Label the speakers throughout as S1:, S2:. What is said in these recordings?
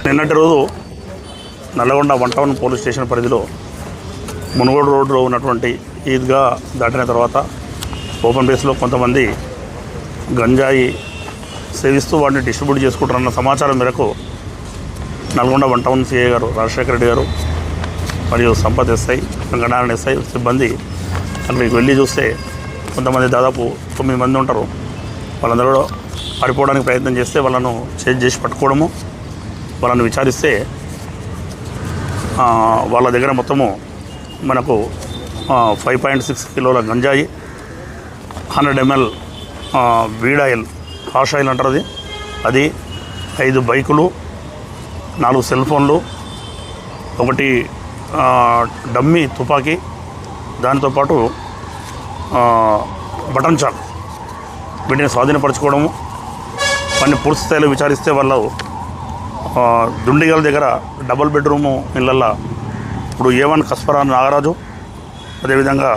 S1: నిన్నటి రోజు Nalgonda 1 town police station పరిధిలో మునుగోడు రోడ్లో ఉన్నటువంటి ఈద్గా దాటిన తర్వాత ఓపెన్ ప్లేస్లో కొంతమంది గంజాయి సేవిస్తూ వాటిని డిస్ట్రిబ్యూట్ చేసుకుంటారన్న సమాచారం మేరకు నల్గొండ 1 టౌన్ సిఐ గారు రాజశేఖర రెడ్డి గారు మరియు సంపత్ ఎస్ఐ వెంకటనారాయణ ఎస్ఐ సిబ్బంది అక్కడికి వెళ్ళి చూస్తే కొంతమంది దాదాపు 9 మంది ఉంటారు. వాళ్ళందరూ పారిపోవడానికి ప్రయత్నం చేస్తే వాళ్ళను చేజ్ చేసి పట్టుకోవడము, వాళ్ళని విచారిస్తే వాళ్ళ దగ్గర మొత్తము మనకు 5.6 కిలోల గంజాయి, 100 ml weed oil, hash oil అంటారు అది 5 బైకులు, 4 సెల్ ఫోన్లు, 1 డమ్మీ తుపాకీ, దాంతోపాటు బటన్ చాక్ వీటిని స్వాధీనపరచుకోవడము. వాటిని పూర్తి స్థాయిలో విచారిస్తే వాళ్ళు దుండిగల దగ్గర డబుల్ బెడ్రూము ఇళ్ళల్లో ఇప్పుడు A1 కస్పరా నాగరాజు, అదేవిధంగా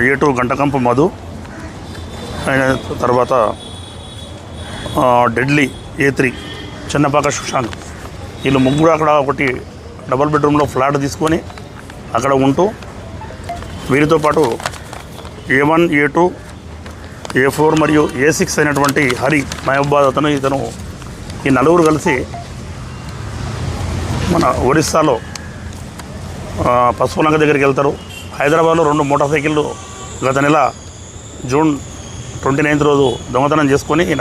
S1: A2 గంటకంపు మధు, తర్వాత డెడ్లీ A3 చిన్నపాక సుశాంత్, వీళ్ళు ముగ్గురు అక్కడ ఒకటి డబుల్ బెడ్రూమ్లో ఫ్లాట్ తీసుకొని అక్కడ ఉంటూ వీరితో పాటు A1, A2, A4 మరియు A6 అయినటువంటి హరి మహబాద్ ఇతను ఈ నలుగురు కలిసి మన ఒరిస్సాలో పసుపులంక దగ్గరికి వెళ్తారు. హైదరాబాద్లో 2 మోటార్ సైకిళ్ళు గత నెల జూన్ 29 రోజు దొంగతనం చేసుకొని